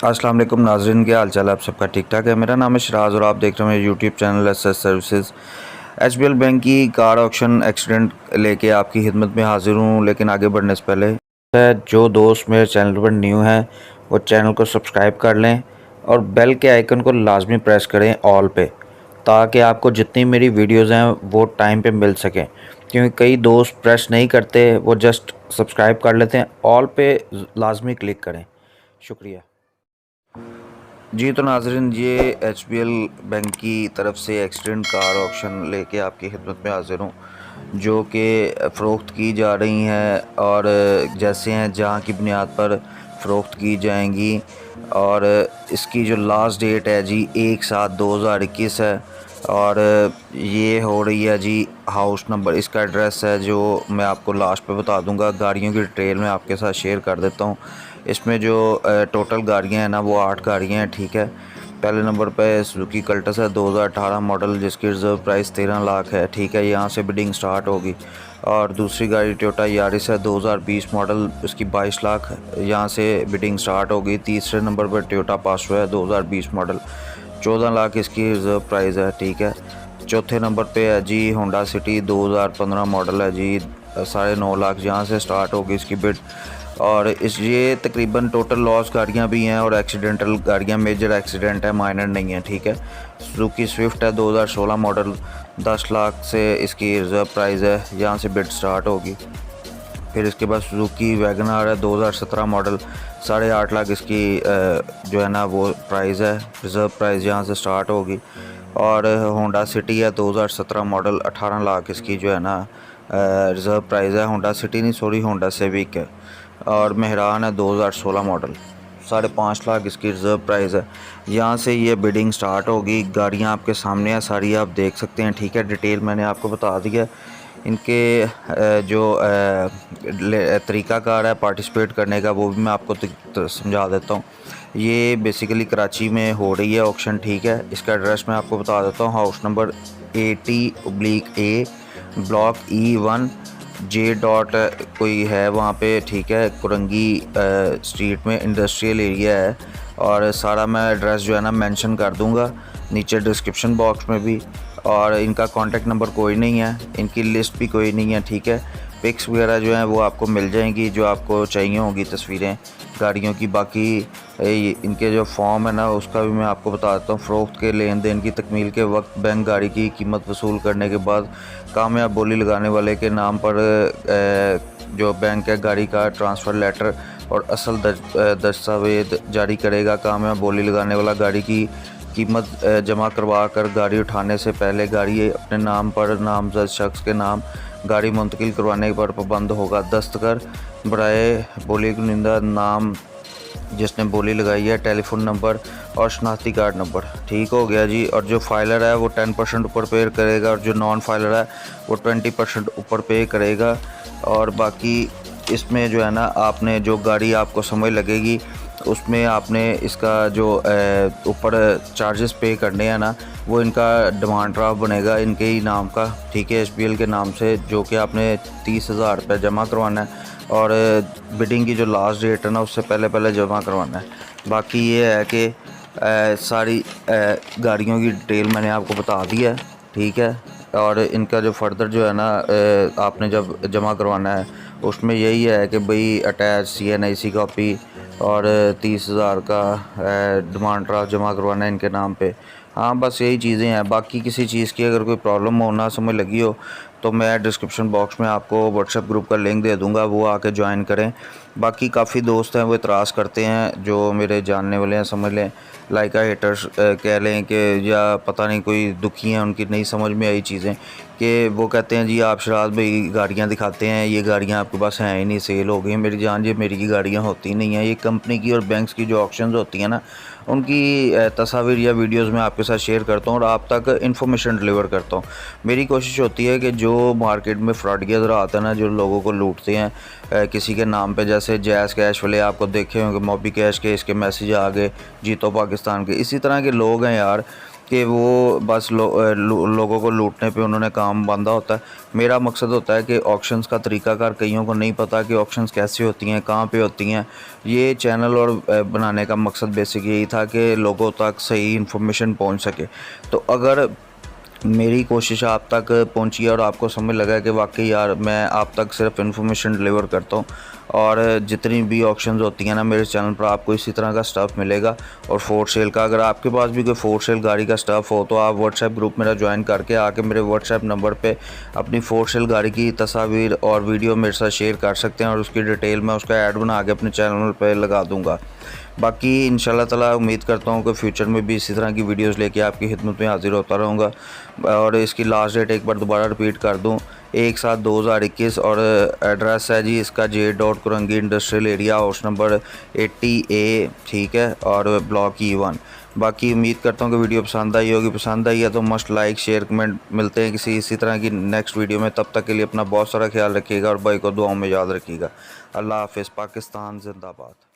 अस्सलाम वालेकुम नाज़रीन, क्या हाल चाल है? आप सबका ठीक ठाक है। मेरा नाम है शराज और आप देख रहे हैं मेरे YouTube channel SS services. HBL bank की कार ऑक्शन एक्सीडेंट लेके आपकी खिदमत में हाजिर हूँ। लेकिन आगे बढ़ने से पहले जो दोस्त मेरे चैनल पर न्यू हैं वो चैनल को सब्सक्राइब कर लें और बेल के आइकन को लाजमी प्रेस करें ऑल पे, ताकि आपको जितनी मेरी वीडियोज़ हैं वो टाइम पे मिल सकें। क्योंकि कई दोस्त प्रेस नहीं करते, वो जस्ट सब्सक्राइब कर लेते हैं। ऑल पे लाजमी क्लिक करें। शुक्रिया जी। तो नाज़रीन, ये एचबीएल बैंक की तरफ से एक्सीडेंट कार ऑक्शन लेके आपकी खिदमत में हाज़िर हूँ, जो कि फ़रोख्त की जा रही हैं और जैसे हैं जहाँ की बुनियाद पर फ़रोख्त की जाएंगी। और इसकी जो लास्ट डेट है जी 1/7/2021 है और ये हो रही है जी हाउस नंबर। इसका एड्रेस है जो मैं आपको लास्ट पे बता दूंगा। गाड़ियों की डिटेल मैं आपके साथ शेयर कर देता हूँ। इसमें जो टोटल गाड़ियाँ हैं ना वो 8 गाड़ियाँ हैं, ठीक है। पहले नंबर पे सुजुकी कल्टस है 2018 मॉडल, जिसकी रिज़र्व प्राइस 13 लाख है, ठीक है। यहाँ से बिडिंग स्टार्ट होगी। और दूसरी गाड़ी टोयोटा यारिस है 2020 मॉडल, उसकी 22 लाख, यहाँ से बिडिंग स्टार्ट होगी। तीसरे नंबर पर टोयोटा पासो है 2020 मॉडल, 14 लाख इसकी रिज़र्व प्राइस है, ठीक है। चौथे नंबर पे है जी होंडा सिटी 2015 मॉडल है जी, 9.5 लाख, यहाँ से स्टार्ट होगी इसकी बिड। और इस ये तकरीबन टोटल लॉस गाड़ियाँ भी हैं और एक्सीडेंटल गाड़ियाँ, मेजर एक्सीडेंट है, माइनर नहीं है, ठीक है। सुजुकी स्विफ्ट है 2016 मॉडल, 10 लाख से इसकी रिज़र्व प्राइस है, यहाँ से बिड स्टार्ट होगी। फिर इसके बाद सुजुकी वैगनार है 2017 मॉडल, 8.5 लाख इसकी जो है ना वो प्राइस है, रिज़र्व प्राइस यहाँ से स्टार्ट होगी। और होंडा सिटी है 2017 मॉडल, 18 लाख इसकी जो है ना रिज़र्व प्राइस है। होंडा सिटी नहीं, सॉरी, होंडा सिविक है। और मेहरान है 2016 मॉडल, 5.5 लाख इसकी रिज़र्व प्राइस है। यहाँ से ये बिडिंग स्टार्ट होगी। गाड़ियाँ आपके सामने हैं, सारी आप देख सकते हैं, ठीक है। डिटेल मैंने आपको बता दिया। इनके जो तरीक़ाकार है पार्टिसिपेट करने का वो भी मैं आपको समझा देता हूँ। ये बेसिकली कराची में हो रही है ऑक्शन, ठीक है। इसका एड्रेस मैं आपको बता देता हूँ। House number 80/A, block E1 J dot कोई है वहाँ पे, ठीक है। कुरंगी स्ट्रीट में इंडस्ट्रियल एरिया है। और सारा मैं एड्रेस जो है ना मेंशन कर दूँगा नीचे डिस्क्रिप्शन बॉक्स में भी। और इनका कॉन्टेक्ट नंबर कोई नहीं है, इनकी लिस्ट भी कोई नहीं है, ठीक है। पिक्स वगैरह जो हैं वो आपको मिल जाएंगी, जो आपको चाहिए होगी तस्वीरें गाड़ियों की। बाकी इनके जो फॉर्म है ना उसका भी मैं आपको बता देता हूँ। फ़रोख्त के लेन देन की तकमील के वक्त बैंक गाड़ी की कीमत वसूल करने के बाद कामयाब बोली लगाने वाले के नाम पर जो बैंक है गाड़ी का ट्रांसफ़र लेटर और असल दस्तावेज जारी करेगा। कामयाब बोली लगाने वाला गाड़ी की कीमत जमा करवा कर गाड़ी उठाने से पहले गाड़ी अपने नाम पर नामजद शख्स के नाम गाड़ी मुंतकिल करवाने पर पाबंद होगा। दस्तखत बराए बोली कुनिंदा नाम जिसने बोली लगाई है, टेलीफोन नंबर और शनाख्ती कार्ड नंबर, ठीक हो गया जी। और जो फाइलर है वो 10% ऊपर पे करेगा और जो नॉन फाइलर है वो 20% ऊपर पे करेगा। और बाकी इसमें जो है ना आपने जो गाड़ी आपको समझ लगेगी उसमें आपने इसका जो ऊपर चार्जेस पे करने हैं ना वो इनका डिमांड ड्राफ्ट बनेगा इनके ही नाम का, ठीक है, एचबीएल के नाम से, जो कि आपने 30,000 रुपये जमा करवाना है। और बिडिंग की जो लास्ट डेट है ना उससे पहले जमा करवाना है। बाकी ये है कि सारी गाड़ियों की डिटेल मैंने आपको बता दी है, ठीक है। और इनका जो फर्दर जो है ना आपने जब जमा करवाना है उसमें यही है कि भाई अटैच CNIC कॉपी और 30,000 का डिमांड ड्राफ्ट जमा करवाना है इनके नाम पे। हाँ, बस यही चीज़ें हैं। बाकी किसी चीज़ की अगर कोई प्रॉब्लम हो ना समझ लगी हो तो मैं डिस्क्रिप्शन बॉक्स में आपको व्हाट्सएप ग्रुप का लिंक दे दूँगा, वो आके ज्वाइन करें। बाकी काफ़ी दोस्त हैं वो इतराज़ करते हैं, जो मेरे जानने वाले हैं, समझ लें लाइका हेटर्स कह लें कि या पता नहीं कोई दुखी हैं, उनकी नहीं समझ में आई चीज़ें, कि वो कहते हैं जी आप शराज भाई गाड़ियाँ दिखाते हैं, ये गाड़ियाँ आपके पास हैं ही नहीं, सेल हो गई। मेरी जान, ये मेरी की गाड़ियाँ होती नहीं हैं। ये कंपनी की और बैंक्स की जो ऑक्शंस होती हैं ना उनकी तस्वीर या वीडियोस में आपके साथ शेयर करता हूँ और आप तक इन्फॉर्मेशन डिलीवर करता हूँ। मेरी कोशिश होती है कि जो मार्केट में फ्रॉडिया ज़रा आता है ना, जो लोगों को लूटते हैं किसी के नाम पे, जैसे जैज़ कैश वाले आपको देखे होंगे, मोबी कैश के इसके मैसेज आ गए, जीतो पाकिस्तान के, इसी तरह के लोग हैं यार कि वो बस लोगों को लूटने पे उन्होंने काम बांधा होता है। मेरा मकसद होता है कि ऑक्शंस का तरीक़ाकार कईयों को नहीं पता कि ऑक्शंस कैसे होती हैं, कहाँ पे होती हैं। ये चैनल और बनाने का मकसद बेसिक यही था कि लोगों तक सही इन्फॉर्मेशन पहुंच सके। तो अगर मेरी कोशिश आप तक पहुंची और आपको समझ लगा कि वाकई यार मैं आप तक सिर्फ इन्फॉर्मेशन डिलीवर करता हूं, और जितनी भी ऑक्शंस होती हैं ना मेरे चैनल पर आपको इसी तरह का स्टफ़ मिलेगा। और फोर सेल का, अगर आपके पास भी कोई फोर सेल गाड़ी का स्टफ़ हो तो आप व्हाट्सएप ग्रुप मेरा ज्वाइन करके आके मेरे व्हाट्सएप नंबर पे अपनी फोर सेल गाड़ी की तस्वीर और वीडियो मेरे साथ शेयर कर सकते हैं, और उसकी डिटेल में उसका ऐड बना के अपने चैनल पर लगा दूँगा। बाकी इंशाल्लाह ताला उम्मीद करता हूँ कि फ्यूचर में भी इसी तरह की वीडियोस लेके आपकी खिदमत में हाजिर होता रहूँगा। और इसकी लास्ट डेट एक बार दोबारा रिपीट कर दूँ, 1/7/2021, और एड्रेस है जी इसका J.Kurangi industrial area, house number 80A, ठीक है, और ब्लॉक E1। बाकी उम्मीद करता हूँ कि वीडियो पसंद आई होगी। पसंद आई है तो मस्ट लाइक शेयर कमेंट। मिलते हैं किसी इसी तरह की नेक्स्ट वीडियो में, तब तक के लिए अपना बहुत सारा ख्याल रखिएगा और भाई को दुआओं में याद रखिएगा। अल्लाह हाफ़िज़। पाकिस्तान जिंदाबाद।